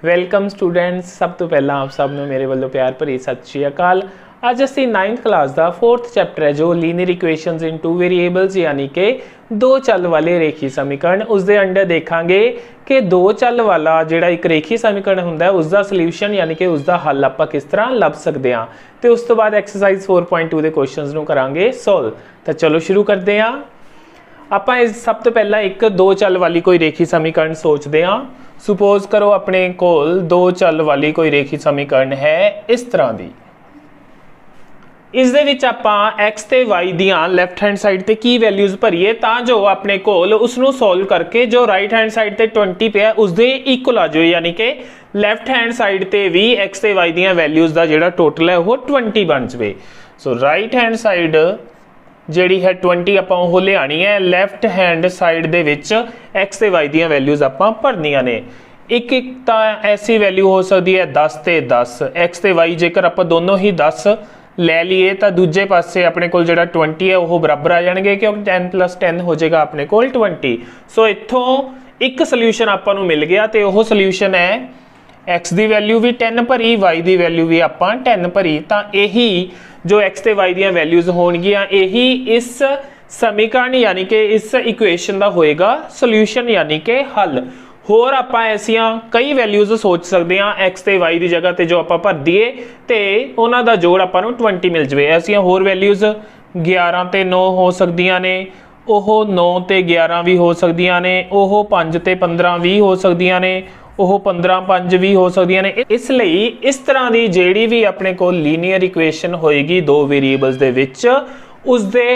Welcome students. सब तो पहला आप सब ਨੂੰ ਮੇਰੇ ਵੱਲੋਂ ਪਿਆਰ ਭਰੀ ਸਤਿ ਸ਼੍ਰੀ ਅਕਾਲ। ਅੱਜ ਅਸੀਂ 9th ਕਲਾਸ ਦਾ 4th ਚੈਪਟਰ ਹੈ ਜੋ linear equations in two variables यानी कि दो चल वाले रेखी समीकरण उसके अंडर देखांगे कि दो चल वाला जिहड़ा एक रेखी समीकरण हुंदा है उसका सल्यूशन यानी कि उसका हल आपां किस तरह लभ सकते हैं। तो उस तो बाद एक्सरसाइज 4.2 के क्वेश्चनस नूं करांगे सोल्व। तो चलो शुरू करते हैं। आपां इस सब तो पहला एक दो चल वाली कोई रेखी समीकरण सोचते हैं। सुपोज करो अपने कोल दो चल वाली कोई रेखी समीकरण है इस तरह की। इस दे विच आपां x ते y दियां लैफ्ट हैंड साइड ते की वैल्यूज़ भरीए तां जो अपने कोल उसनूं सॉल्व करके जो राइट हैंड साइड ते 20 पे है उसदे इक्वल आ जाए, यानी कि लैफ्ट हैंड साइड ते भी x ते y दियां वैल्यूज़ दा जिहड़ा टोटल है वो 20 बन जाए। सो राइट हैंड साइड जिहड़ी है 20 आपां ओह लियानी है, लैफ्ट हैंड साइड दे विच x ते y दियां वैल्यूज़ आपां भरनियां ने। एक एक तां ऐसी वैल्यू हो सकती है 10 ते 10 x ते y जेकर आपां दोनों ही 10 ले लीए तो दूजे पासे अपने कोल जिहड़ा 20 है वह बराबर आ जाएंगे क्योंकि 10 + 10 हो जाएगा अपने कोल 20। सो इत्थों एक सल्यूशन आपां नूं मिल गया तो वह सल्यूशन है x की वैल्यू भी 10 भरी y की वैल्यू भी आपां 10 भरी। तो यही जो x ते y दियां वैल्यूज़ होणगियां यही इस समीकरण यानी कि इस इक्वेशन का होएगा सल्यूशन यानी कि हल। होर आपां ऐसियां कई वैल्यूज़ सोच सकते हैं x ते y की जगह ते जो आपां भर दीए ते उन्हां दा जोड़ आपां नूं 20 मिल जाए। ऐसियां होर वैल्यूज़ 11 ते 9 हो सकदियां ने, ओह 9 ते 11 भी हो सकदियां ने, ओह 5 ते 15 भी हो सकदियां ने, ओह 15 5 भी हो सकदियां ने। इसलिए इस तरह की जिहड़ी भी अपने कोल लीनियर इक्वेशन होएगी दो वेरीएबल्स दे विच उसदे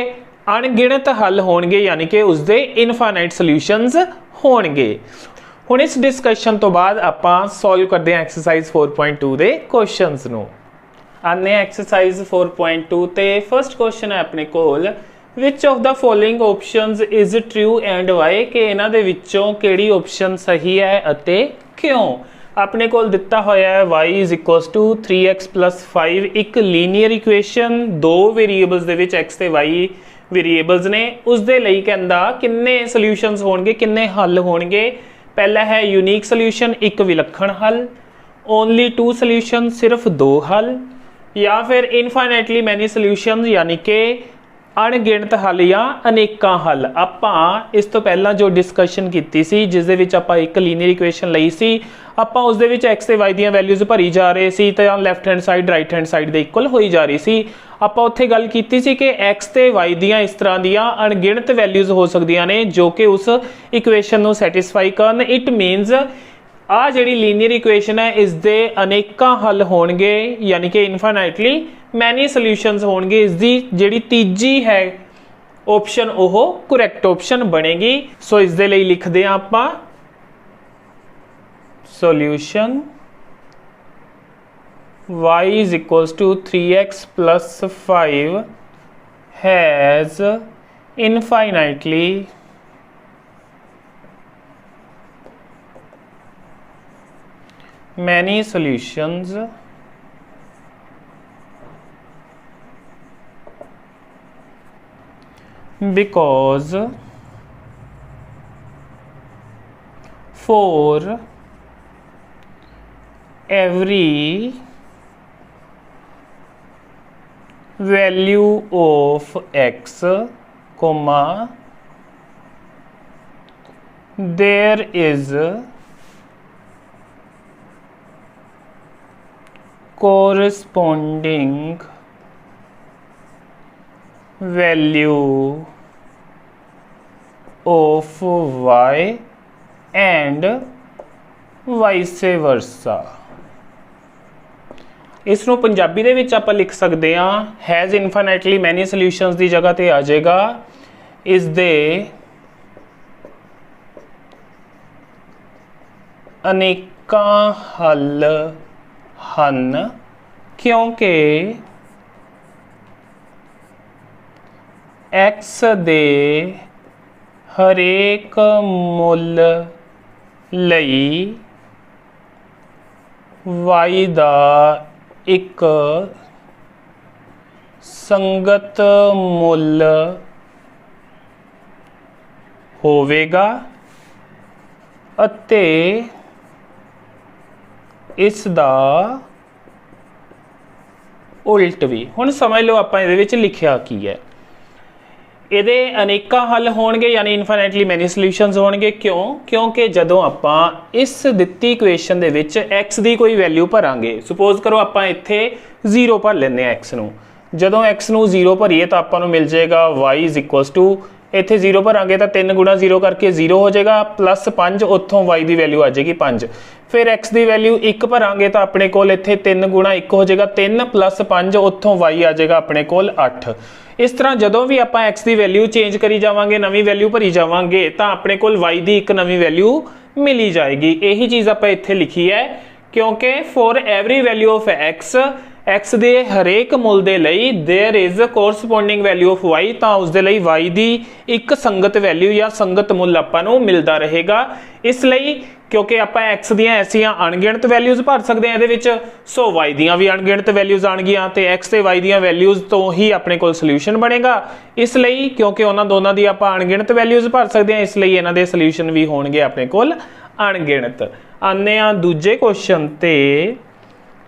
अणगिणत हल होणगे यानी कि उसदे इनफाइनाइट सल्यूशनस होणगे। हुण इस डिस्कशन तो बाद आपां सॉल्व करते हैं एक्सरसाइज 4.2 के क्वेश्चनस नूं। आने एक्सरसाइज 4.2 ते फर्स्ट क्वेश्चन है अपने कोल which of the following options is true and why कि इन्हां दे विच्चों किहड़ी ऑप्शन सही है अते क्यों। अपने कोल दिता होया है y = 3x + 5 एक लीनियर इक्वेशन दो वेरीएबल्स दे विच x ते y वेरीएबल्स ने उस दे लई कहंदा किन्ने सल्यूशनस होणगे किन्ने हल होणगे। पहला है यूनीक सल्यूशन एक विलक्षण हल, ओनली 2 सल्यूशन सिर्फ 2 हल, या फिर इनफाइनाइटली मैनी सल्यूशन यानी कि अणगिणत हल या अनेकां हल। आपां इस तो पहला जो डिस्कशन की सी जिस दे विच आपां एक लीनियर इक्वेशन लई सी आपां उस दे विच x ते y दियां वैल्यूज़ भरी जा रहे सी तो left hand side right hand side दे इक्वल होई जा रही सी। आपां उत्थे गल कीती सी कि x ते y दियां इस तरह दियां अणगिणत वैल्यूज़ हो सकदियां ने जो कि उस इक्वेशन नूं सैटिस्फाई करन। इट मीनस आ जिहड़ी लीनियर इक्वेशन है इस दे अनेकां हल होणगे यानी कि इनफाइनाइटली मैनी सल्यूशनस होणगे। इसकी जिहड़ी तीजी है ऑप्शन ओह करैक्ट ऑप्शन बनेगी। सो इस दे लई लिखदे हां आपां solution y = 3x + 5 has infinitely many solutions because for every value of x comma there is corresponding value of y and vice versa। इसनों पंजाबी दे विच आपां लिख सकते हैं हैज़ इनफाइनाइटली मैनी सल्यूशनस की जगह ते आ जाएगा इस दे अनेकां हल हन क्योंकि x दे हरेक मुल लई y दा एक संगत मुल होवेगा अते इस दा उल्ट भी। हुण समझ लो आपां इहदे विच लिखिया की है, ਇਹਦੇ अनेका हल होणगे यानी इनफाइनाइटली मैनी सॉल्यूशंस होणगे। क्यों? क्योंकि जदों आपां इस दित्ती इक्वेशन दे विच x दी कोई वैल्यू भरांगे, सुपोज करो आपां इत्थे 0 भर लैंदे आ x नूं, जदों x नूं 0 भरीए तां आपां नूं मिल जाएगा y इज इक्वल्स टू, इत्थे 0 भरांगे तां 3 गुणा 0 करके 0 हो जाएगा प्लस 5, उत्थों y की वैल्यू आ जाएगी 5। फिर x की वैल्यू 1 भरांगे तो अपने कोल इत्थे 3 गुणा 1 हो जाएगा 3 प्लस 5, उत्थों y आ जाएगा अपने कोल 8। इस तरह जदों भी आपां x की वैल्यू चेंज करी जावांगे, नवी वैल्यू भरी जावांगे, तो अपने कोल y की एक नवी वैल्यू मिली जाएगी। यही चीज़ आपां इत्थे लिखी है, क्योंकि for every value of x दे हरेक मुल दे लई there is corresponding value of y, तो उस दे लई y दी एक संगत वैल्यू या संगत मुल आपां नूं मिलदा रहेगा। इसलिए क्योंकि आपां x दियां ऐसियां अणगिणत वैल्यूज़ भर सकते हैं इहदे विच, सो y दियां भी अणगिणत वैल्यूज़ आउणगियां ते x ते y दियां वैल्यूज़ तो ही अपने कोल सोल्यूशन बनेगा। इसलिए क्योंकि उन्हां दोनों दी आपां अणगिणत वैल्यूज़ भर सकते हैं, इसलिए इन्हां दे सोल्यूशन भी होणगे अपने कोल अणगिणत। आने आ दूजे क्वेश्चन ते,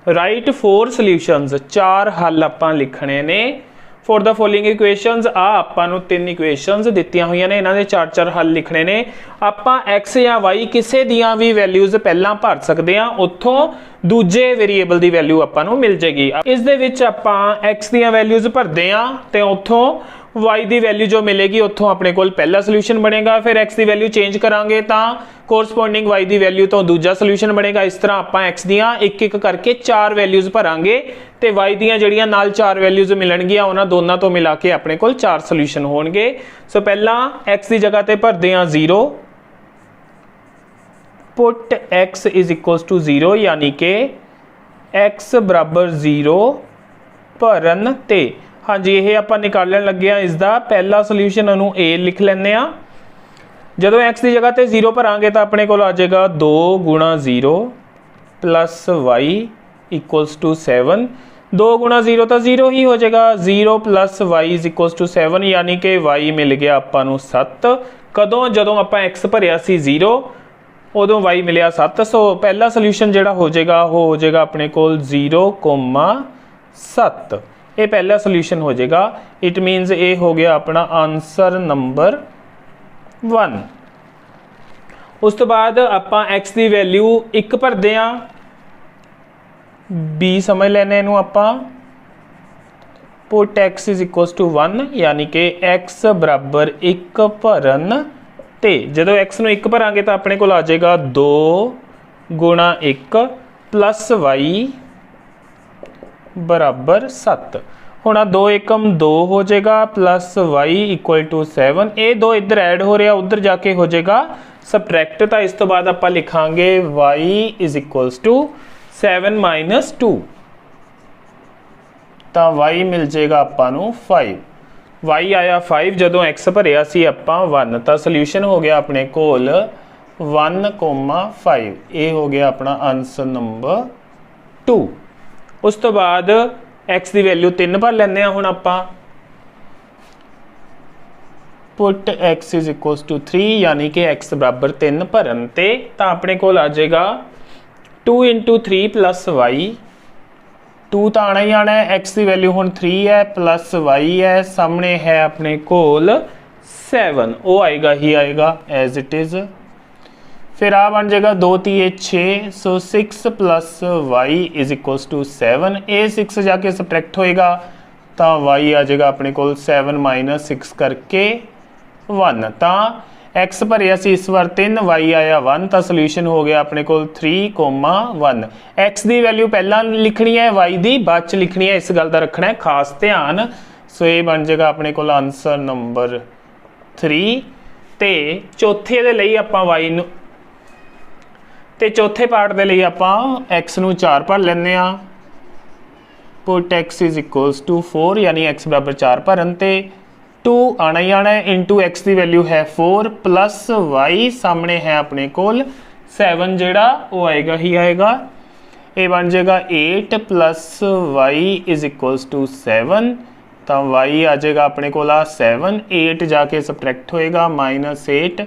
राइट 4 सॉल्यूशंस, 4 हल आपां लिखने ने फॉर द फॉलोइंग इक्वेशंस। आपां नूं 3 इक्वेशंस दित्तियां होईयां ने, इन्हां दे 4-4 हल लिखने ने। आपां x या y किसी दियां भी वैल्यूज़ पहलां भर सकते हैं, उत्थों दूजे वेरीएबल की वैल्यू आपां नूं मिल जाएगी। इस दे विच आपां x दियां वैल्यूज़ भरदे हां ते उत्थों y की वैल्यू जो मिलेगी उत्थों अपने कोल पहला सोल्यूशन बनेगा। फिर x की वैल्यू चेंज करांगे तो कोरसपोंडिंग y की वैल्यू तो दूजा सोल्यूशन बनेगा। इस तरह आपां x दियां एक एक करके 4 वैल्यूज़ भरांगे ते y दियां जड़ियां नाल 4 वैल्यूज़ मिलणगियां, उन्हां दोनों तो मिला के अपने कोल 4 सोल्यूशन होणगे। सो पहला x की जगह ते भरदे हां 0, put x is equals to 0, यानी कि x बराबर 0 भरन ते, हाँ जी ये आपां निकालन लगे हैं इसका पहला सोल्यूशन, उन्होंने ए लिख लेने आ। जदों x की जगह ते 0 भरांगे तो अपने कोल आ जाएगा 2 गुणा 0 प्लस y इक्वल्स टू 7। 2 गुणा 0 तो 0 ही हो जाएगा, 0 plus y is equals to 7, यानी कि y मिल गया आपां नूं 7। कदों? जदों आपां x भरिया सी 0, उदों y मिलिया 7। सो पहला सोल्यूशन जिहड़ा हो जाएगा वो हो जाएगा अपने कोल 0,7। ये पहला सोल्यूशन हो जाएगा। इट मीनस ये हो गया अपना आंसर नंबर 1। उस तो बाद आपां x की वैल्यू 1 भरदे हां, b समझ लैने इहनूं आपां, put x is equals to 1, यानी कि x बराबर 1 भरन ते, जदों x नूं 1 भरांगे तो अपने कोल आ जाएगा 2 गुणा 1 प्लस y बराबर 7। हुण 2 एकम 2 हो जाएगा प्लस y इक्वल टू 7। ये 2 इधर ऐड हो रहा, उधर जाके हो जाएगा सबट्रैक्ट। तो इस तो बाद आपां लिखांगे y is equals to 7 minus 2, तो y मिल जाएगा आपां नूं 5। y आया 5, जदों x भरिया सी आपां 1, तो सोल्यूशन हो गया अपने कोल 1,5। ये हो गया अपना आंसर नंबर 2। उस तो बाद x की वैल्यू 3 भर लैंदे हां। हुण आपां put x is equals to 3, यानी कि x बराबर 3 भरन ते, तो अपने कोल आ जाएगा 2 इंटू 3 प्लस y, 2 तो आना ही आना है, x की वैल्यू हुण 3 है प्लस y है, सामने है अपने कोल 7, वो आएगा ही आएगा एज इट इज़। फिर आ बन जाएगा 2 3 6, so 6 plus y is equals to 7। ए 6 जाके सबट्रैक्ट होएगा तो y आ जाएगा अपने कोल 7 माइनस 6 करके 1। तो x भरिया सी इस बार 3, y आया 1, तो सोल्यूशन हो गया अपने कोल 3,1। x की वैल्यू पहला लिखनी है, y की बाद च लिखनी है, इस गल का रखना है खास ध्यान। सो ये बन जाएगा अपने कोल आंसर नंबर 3। ते चौथे दे लई आपां y नूं, ते चौथे पार्ट के लिए आपां x नूं 4 भर लैंदे हां। Put x is equals to 4, यानी x बराबर 4 भरन ते 2 आना ही आना है, इंटू x की वैल्यू है 4 प्लस y सामने है अपने कोल 7, जिहड़ा वो आएगा ही आएगा। ये बन जाएगा 8 plus y is equals to 7, तो y आ जाएगा अपने कोल 7, 8 जाके सबट्रैक्ट होएगा -8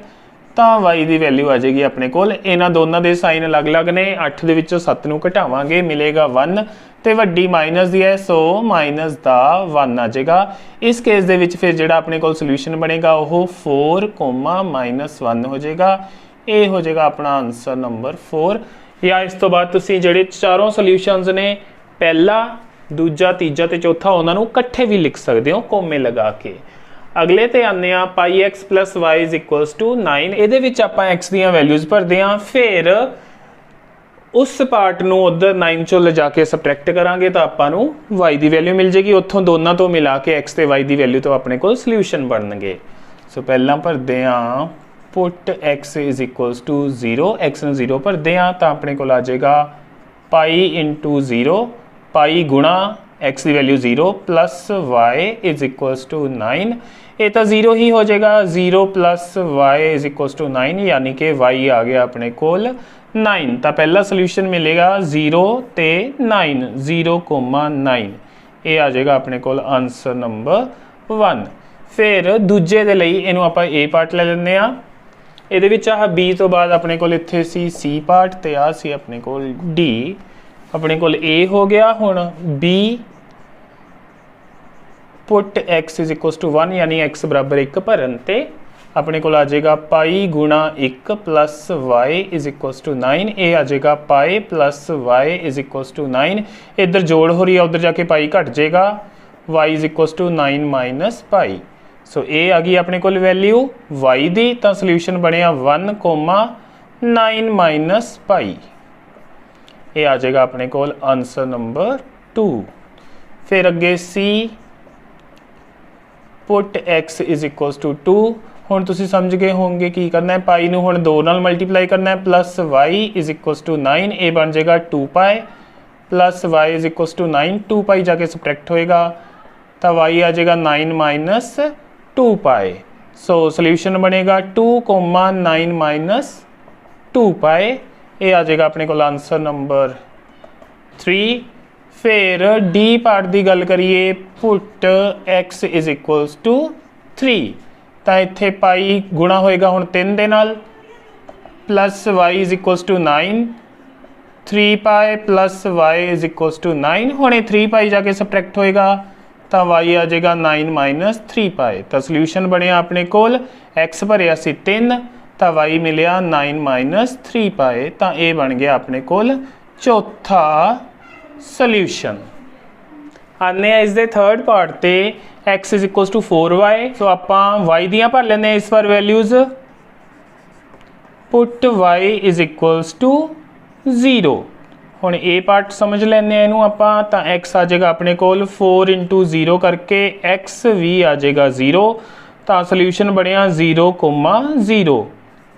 ਤਾਂ y ਦੀ ਵੈਲਿਊ ਆ ਜਾਏਗੀ ਆਪਣੇ ਕੋਲ। ਇਹਨਾਂ ਦੋਨਾਂ ਦੇ ਸਾਈਨ ਅਲੱਗ-ਅਲੱਗ ਨੇ। 8 ਦੇ ਵਿੱਚੋਂ 7 ਨੂੰ ਘਟਾਵਾਂਗੇ, ਮਿਲੇਗਾ 1 ਤੇ ਵੱਡੀ ਮਾਈਨਸ ਦੀ ਹੈ, ਸੋ ਮਾਈਨਸ ਦਾ 1 ਆ ਜਾਏਗਾ। ਇਸ ਕੇਸ ਦੇ ਵਿੱਚ ਫਿਰ ਜਿਹੜਾ ਆਪਣੇ ਕੋਲ ਸੋਲੂਸ਼ਨ ਬਣੇਗਾ ਉਹ 4, -1 ਹੋ ਜਾਏਗਾ। ਇਹ ਹੋ ਜਾਏਗਾ ਆਪਣਾ ਆਨਸਰ ਨੰਬਰ 4। ਜਾਂ ਇਸ ਤੋਂ ਬਾਅਦ ਤੁਸੀਂ ਜਿਹੜੇ ਚਾਰੋਂ ਸੋਲੂਸ਼ਨਸ ਨੇ, ਪਹਿਲਾ, ਦੂਜਾ, ਤੀਜਾ ਤੇ ਚੌਥਾ, ਉਹਨਾਂ ਨੂੰ ਇਕੱਠੇ ਵੀ ਲਿਖ ਸਕਦੇ ਹੋ ਕੋਮੇ ਲਗਾ ਕੇ। ਅਗਲੇ ਤੇ ਆਉਂਦੇ ਆ πx + y = 9। ਇਹਦੇ ਵਿੱਚ ਆਪਾਂ x ਦੀਆਂ ਵੈਲਿਊਜ਼ ਭਰਦੇ ਹਾਂ, ਫਿਰ ਉਸ ਪਾਰਟ ਨੂੰ ਉਧਰ 9 ਚੋਂ ਲਿਜਾ ਕੇ ਸਬਟਰੈਕਟ ਕਰਾਂਗੇ ਤਾਂ ਆਪਾਂ ਨੂੰ y ਦੀ ਵੈਲਿਊ ਮਿਲ ਜੇਗੀ। ਉੱਥੋਂ ਦੋਨਾਂ ਤੋਂ ਮਿਲਾ ਕੇ x ਤੇ y ਦੀ ਵੈਲਿਊ ਤੋਂ ਆਪਣੇ ਕੋਲ ਸੋਲੂਸ਼ਨ ਬਣਨਗੇ। ਸੋ ਪਹਿਲਾਂ ਭਰਦੇ ਹਾਂ ਪੁੱਟ x = 0, x ਨੂੰ 0 ਭਰਦੇ ਹਾਂ ਤਾਂ ਆਪਣੇ ਕੋਲ ਆ ਜਾਏਗਾ π × 0, π ਗੁਣਾ x ਦੀ ਵੈਲਿਊ 0 + y = 9। ਇਹ ਤਾਂ 0 ਹੀ ਹੋ ਜਾਏਗਾ, 0 + y = 9, यानी कि y आ गया अपने कोल 9। तो पहला सोल्यूशन मिलेगा 0 ते 9, 0,9। ये आ जाएगा अपने कोल आंसर नंबर 1। फिर दूजे दे लई इहनूं आपां A पार्ट ले लैंदे आ। ਇਹਦੇ ਵਿੱਚ ਆਹ B ਤੋਂ ਬਾਅਦ ਆਪਣੇ ਕੋਲ ਇੱਥੇ ਸੀ C ਪਾਰਟ ਤੇ ਆ ਸੀ ਆਪਣੇ ਕੋਲ D। ਆਪਣੇ ਕੋਲ A ਹੋ ਗਿਆ। ਹੁਣ B ਪੁੱਟ x = 1, यानी x = 1 ਭਰਨ ਤੇ ਆਪਣੇ ਕੋਲ ਆ ਜਾਏਗਾ π × 1 + y = 9। ਇਹ ਆ ਜਾਏਗਾ π + y = 9। ਇੱਧਰ ਜੋੜ ਹੋ ਰਹੀ ਹੈ, ਉੱਧਰ ਜਾ ਕੇ π ਘਟ ਜਾਏਗਾ, y = 9 - π। ਸੋ ਇਹ ਆ ਗਈ ਆਪਣੇ ਕੋਲ ਵੈਲਿਊ y ਦੀ। ਤਾਂ ਸੋਲੂਸ਼ਨ ਬਣਿਆ 1,9 - π। ਇਹ ਆ ਜਾਏਗਾ ਆਪਣੇ ਕੋਲ ਆਨਸਰ ਨੰਬਰ 2। ਫਿਰ ਅੱਗੇ C ਪੁੱਟ x = 2। ਹੁਣ ਤੁਸੀਂ ਸਮਝ ਗਏ ਹੋਵੋਗੇ ਕੀ ਕਰਨਾ ਹੈ। ਪਾਈ ਨੂੰ ਹੁਣ 2 ਨਾਲ ਮਲਟੀਪਲਾਈ ਕਰਨਾ ਹੈ, + y = 9। ਇਹ ਬਣ ਜਾਏਗਾ 2π + y = 9। 2π ਜਾ ਕੇ ਸਬਟਰੈਕਟ ਹੋਏਗਾ ਤਾਂ y ਆ ਜਾਏਗਾ 9 - 2π। ਸੋ ਸੋਲੂਸ਼ਨ ਬਣੇਗਾ 2,9 - 2π। ਇਹ ਆ ਜਾਏਗਾ ਆਪਣੇ ਕੋਲ ਆਨਸਰ ਨੰਬਰ 3। फिर D पार्ट की गल करिए, पुट x = 3। तो इत्थे पाई गुणा होएगा हुण 3 दे नाल, + y = 9, 3π + y = 9। हुण 3π जाके सबट्रैक्ट होएगा तो y आ जाएगा 9 - 3π। तो सोल्यूशन बनिया अपने कोल x भरिया सी 3 तो y मिलिया 9 - 3π। तो ये बन गया अपने कोल चौथा सोल्यूशन। आने इस दे थर्ड पार्ट ते x = 4y। सो आप y दियां भर लेने इस बार वैल्यूज। Put y = 0। हुण ए पार्ट समझ लेने इनू आपां। तां x आ जाएगा अपने कोल 4 × 0 करके x भी आ जाएगा 0। तो सोल्यूशन बनिया 0,0।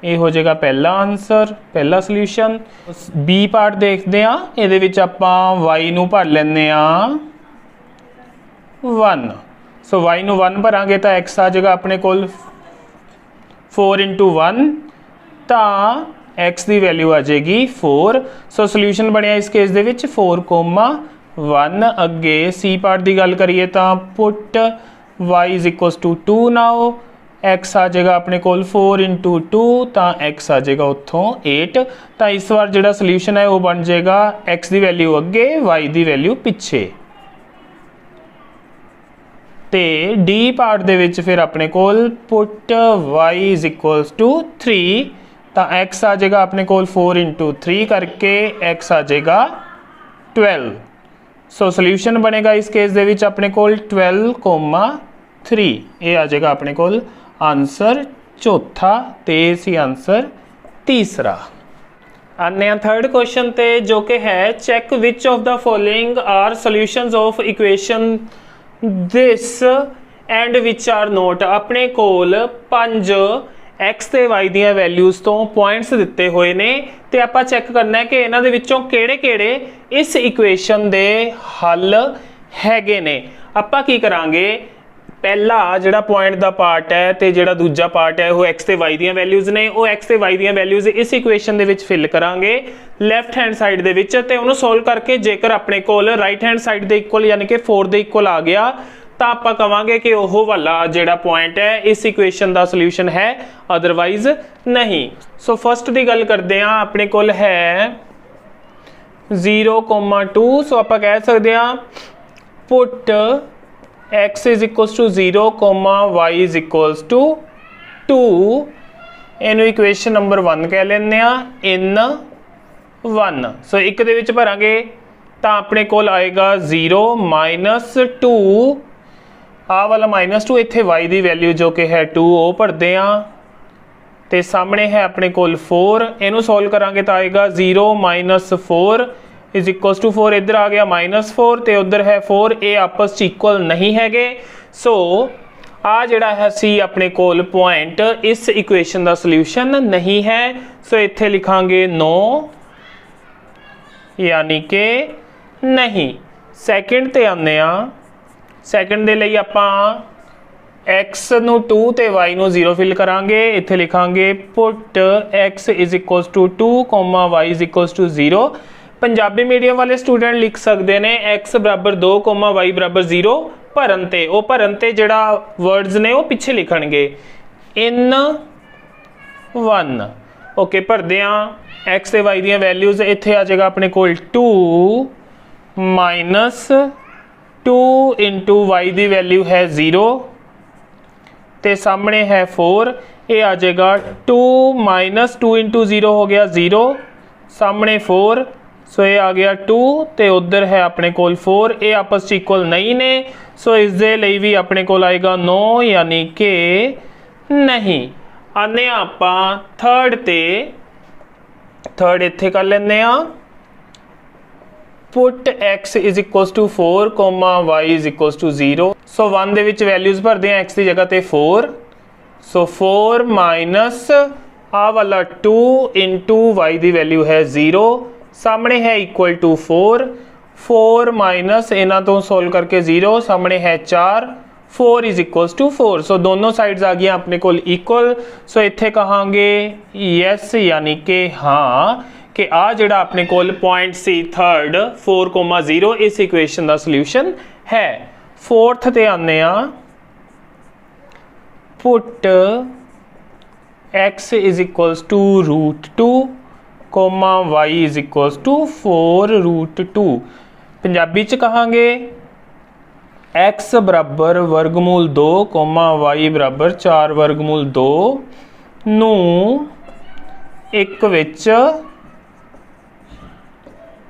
ये हो जाएगा पहला आंसर, पहला सोल्यूशन। बी पार्ट देखते हैं, ये y नू भर लेने 1। सो y नू 1 भरांगे तो x आ जाएगा अपने कोल 4 × 1। तो x की वैल्यू आ जाएगी 4। सो सोल्यूशन बनया इस केस दे विच 4,1। अगे सी पार्ट की गल करिए तो पुट y = 2 नाओ, x आ जाएगा अपने कोल 4 × 2। तो x आ जाएगा उत्थों 8। तो इस बार जो सोल्यूशन है वो बन जाएगा x की वैल्यू अगे, y की वैल्यू पिछे। ते D पार्ट दे विच फिर अपने कोल पुट y = 3। तो x आ जाएगा अपने कोल 4 × 3 करके x आ जाएगा 12। सो सोल्यूशन बनेगा इस केस दे विच अपने कोल 12,3। ये आ जाएगा अपने कोल आंसर चौथा ते सी आंसर तीसरा। आने थर्ड क्वेश्चन ते जो कि है check which of the following are solutions of equation this and which are not. अपने कोल 5 एक्स ते वाई दी वैल्यूज़ तो पॉइंट्स दिते हुए ने ते आपां चेक करना है कि इन्हां दे विचों किहड़े-किहड़े इस इक्वेशन दे हल हैगे ने। आपां की करांगे, पहला जिहड़ा पॉइंट दा पार्ट है ते जिहड़ा दूजा पार्ट है वो एक्स ते वाई दी वैल्यूज़ ने, वो एक्स ते वाई दी वैल्यूज़ इस इक्वेशन दे विच फिल करांगे लैफ्ट हैंड साइड दे विच ते उहनूं सोल्व करके जेकर अपने कोल राइट हैंड साइड दे इक्वल यानी कि 4 दे इक्वल आ गया ਤਾਂ ਆਪਾਂ ਕਵਾਂਗੇ ਕਿ ਉਹ ਵਾਲਾ ਜਿਹੜਾ ਪੁਆਇੰਟ ਹੈ ਇਸ ਇਕੁਏਸ਼ਨ ਦਾ ਸੋਲੂਸ਼ਨ ਹੈ, ਅਦਰਵਾਈਜ਼ ਨਹੀਂ। ਸੋ ਫਸਟ ਦੀ ਗੱਲ ਕਰਦੇ ਹਾਂ, ਆਪਣੇ ਕੋਲ ਹੈ 0,2। ਸੋ ਆਪਾਂ ਕਹਿ ਸਕਦੇ ਹਾਂ ਪੁੱਟ x is equals to 0, y is equals to 2। ਇਹਨੂੰ ਇਕੁਏਸ਼ਨ ਨੰਬਰ 1 ਕਹਿ ਲੈਂਦੇ ਆ, in 1। ਸੋ ਇੱਕ ਦੇ ਵਿੱਚ ਭਰਾਂਗੇ ਤਾਂ ਆਪਣੇ ਕੋਲ ਆਏਗਾ 0 -2, ਆਹ ਵਾਲਾ -2, ਇੱਥੇ y ਦੀ ਵੈਲਿਊ ਜੋ ਕਿ ਹੈ 2 ਉਹ ਭਰਦੇ ਆ, ਤੇ ਸਾਹਮਣੇ ਹੈ ਆਪਣੇ ਕੋਲ 4। ਇਹਨੂੰ ਸੋਲਵ ਕਰਾਂਗੇ ਤਾਂ ਆਏਗਾ 0 -4 is equals to 4। ਇੱਧਰ ਆ ਗਿਆ -4 ਤੇ ਉੱਧਰ ਹੈ 4, ਇਹ ਆਪਸ 'ਚ ਇਕੁਅਲ ਨਹੀਂ ਹੈਗੇ। ਸੋ ਆ ਜਿਹੜਾ ਹੈ ਸੀ ਆਪਣੇ ਕੋਲ ਪੁਆਇੰਟ ਇਸ ਇਕੁਏਸ਼ਨ ਦਾ ਸੋਲੂਸ਼ਨ ਨਹੀਂ ਹੈ। ਸੋ ਇੱਥੇ ਲਿਖਾਂਗੇ no, यानी कि नहीं। सैकेंड ते आने सैकेंड दे लई आपां x नूं 2 ते y नूं 0 फिल करांगे। इत्थे लिखांगे put x is equals to 2, y is equals to 0। Punjabi medium वाले स्टूडेंट लिख सकते हैं x बराबर 2, y बराबर 0 भरन ते, वो भरन ते जिहड़ा वर्ड्स ने वो पिछे लिखणगे in 1। ओके, भरदे आ x ते y दी वैल्यूज। इत्थे आ जाएगा अपने कोल 2 -2 इंटू y दी वैल्यू है 0 ते सामने है 4। ये आ जाएगा 2 -2 इंटू 0 हो गया 0, सामने 4। सो ये आ गया 2 ते उधर है अपने कोल 4, ये आपस च इक्वल नहीं ने। सो इस दे लई भी अपने कोल आएगा नो, यानी कि नहीं। आने आपां थर्ड ते, थर्ड इत्थे कर लेंदे आ put x is equals to 4, y is equals to 0। So 1 दे विच वैल्यूज भरदे आ x दी जगह ते 4। सो 4 माइनस आ वाला 2 इंटू y दी वैल्यू है 0, सामने है इक्वल टू 4। 4 माइनस इन्हां तो सोल्व करके 0, सामने है 4। 4 इज इक्वल्स टू 4। सो दोनों साइड्स आ गई अपने कोल इक्वल। सो इत्थे कहांगे यस, यानी कि हाँ कि आ जिहड़ा अपने कोल पॉइंट सी थर्ड 4,0 इस इक्वेशन का सोल्यूशन है। फोर्थ ते आने आ put x is equals to √2, y is equals to 4√2। Punjabi च कहांगे x बराबर वर्गमूल 2, y बराबर 4 वर्गमूल 2 नूं एक विच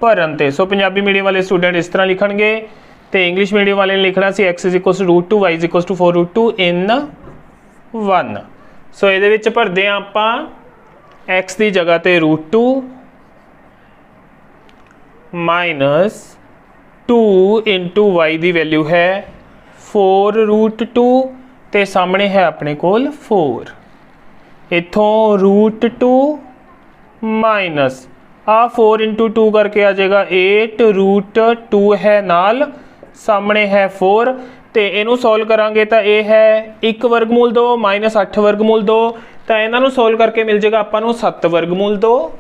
भरन ते। सो पंजाबी मीडियम वाले स्टूडेंट इस तरह लिखणगे ते इंग्लिश मीडियम वाले ने लिखना सी x is equals to √2, y is equals to 4√2 in 1। So इहदे विच भरदे आ आपां x दी जगह ते √2 माइनस 2 इंटू y दी वैल्यू है 4√2 ते सामने है अपने कोल 4। इथों √2 माइनस आ 4 इंटू 2 करके आ जाएगा 8√2 है नाल, सामने है 4 ते इनू सोल्व करांगे तो ये है 1 वर्गमूल 2 माइनस 8 वर्गमूल 2, तो इन्हों सोल्व करके मिल जाएगा आपां नूं 7 वर्गमूल 2,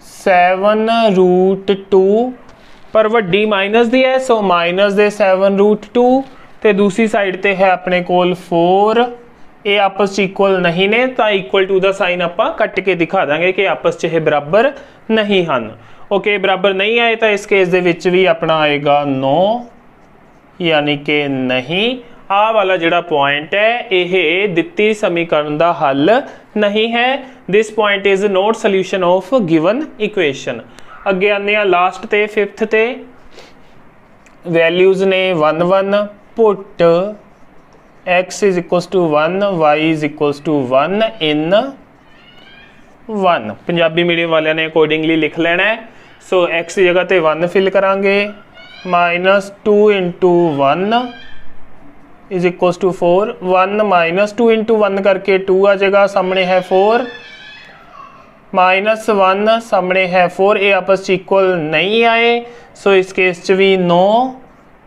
7√2। पर वड्डी माइनस दी है, सो माइनस दे 7√2 ते दूसरी साइड ते है अपने कोल 4। ये आपस च इक्वल नहीं ने, तो इक्वल टू दा साइन आपां कट के दिखा देंगे कि आपस च ये बराबर नहीं हैं। ओके, बराबर नहीं आए तो इस केस दे विच भी अपना आएगा नो, यानी कि नहीं। आ वाला जिहड़ा पॉइंट है यह दित्ती समीकरण का हल नहीं है। This point is not solution of given equation. अगे आने लास्ट ते फिफ्थ ते वैल्यूज ने 1 1। Put x is equals to 1, y is equals to 1 in 1। Punjabi medium वाले ने अकॉर्डिंगली लिख लेना है। सो x की जगह ते 1 फिल करांगे, minus 2 into 1 is equals to 4। 1 minus 2 into 1 करके 2 आ जाएगा, सामने है 4 माइनस 1, सामने है 4। ये आपस च इक्वल नहीं आए, सो इस केस च भी नो,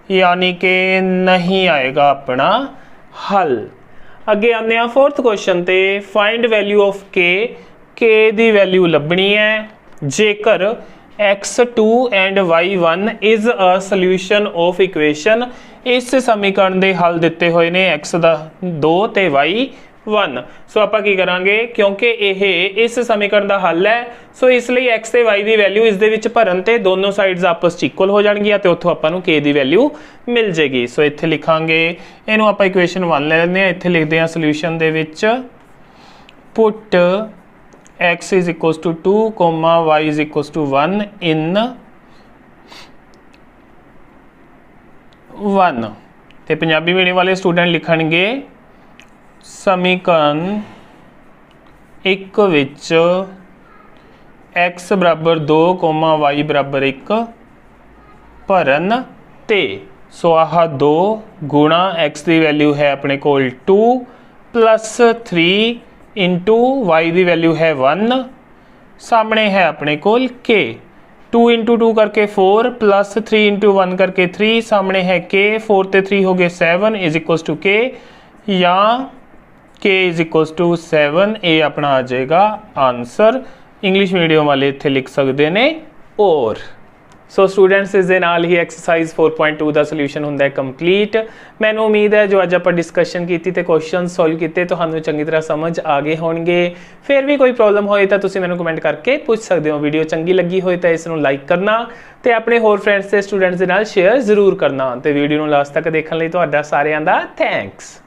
यानी कि नहीं आएगा अपना हल। अगे आने फोर्थ क्वेश्चन ते फाइंड वैल्यू ऑफ के दी वैल्यू लभनी है जेकर x2 and y1 is a solution of equation. इस समीकरण ਦੇ हल ਦਿੱਤੇ ਹੋਏ ਨੇ x ਦਾ 2 ਤੇ y1। सो ਆਪਾਂ ਕੀ ਕਰਾਂਗੇ, क्योंकि ਇਹ ਇਸ समीकरण ਦਾ हल है, सो इस ਲਈ x ਤੇ y ਦੀ ਵੈਲਿਊ ਇਸ ਦੇ ਵਿੱਚ ਭਰਨ ਤੇ ਦੋਨੋਂ ਸਾਈਡਸ ਆਪਸ ਚ ਇਕੁਅਲ ਹੋ ਜਾਣਗੀਆਂ ਤੇ ਉੱਥੋਂ ਆਪਾਂ ਨੂੰ k ਦੀ ਵੈਲਿਊ ਮਿਲ ਜੇਗੀ। ਸੋ ਇੱਥੇ ਲਿਖਾਂਗੇ, ਇਹਨੂੰ ਆਪਾਂ ਇਕੁਏਸ਼ਨ 1 ਲੈ ਲੈਂਦੇ ਹਾਂ। ਇੱਥੇ ਲਿਖਦੇ ਹਾਂ ਸੋਲੂਸ਼ਨ ਦੇ ਵਿੱਚ ਪੁੱਟ x is equals to 2, y is equals to 1 in 1 ਤੇ ਪੰਜਾਬੀ ਮੀਡੀਅਮ ਵਾਲੇ ਸਟੂਡੈਂਟ ਲਿਖਣਗੇ समीकरण एक विच x बराबर 2, y बराबर 1 भरन ते। सो आह 2 गुणा x की वैल्यू है अपने कोल 2 प्लस 3 इंटू y की वैल्यू है 1, सामने है अपने कोल k। 2 इंटू 2 करके 4 प्लस 3 इंटू 1 करके 3, सामने है k। 4 ते 3 हो गए 7 इज इक्वल्स टू k, या k इज इक्वल्स टू 7। ये अपना आ जाएगा आंसर। इंग्लिश मीडियम वाले इत्थे लिख सकते हैं और। सो स्टूडेंट्स इस दे नाल ही एक्सरसाइज 4.2 का सोल्यूशन होंदा है कंप्लीट। मैनूं उम्मीद है जो अज आपां डिस्कशन की ते क्वेश्चन सॉल्व किए तुहानूं चंगी तरह समझ आ गए होणगे। फिर भी कोई प्रॉब्लम होए तां तुसीं मैनूं कमेंट करके पूछ सकते हो। वीडियो चंगी लगी होए तां इसनूं लाइक करना ते अपने होर फ्रेंड्स ते स्टूडेंट्स दे नाल शेयर जरूर करना ते वीडियो नूं लास्ट तक देखण लई तुहाडा सारिआं दा थैंक्स।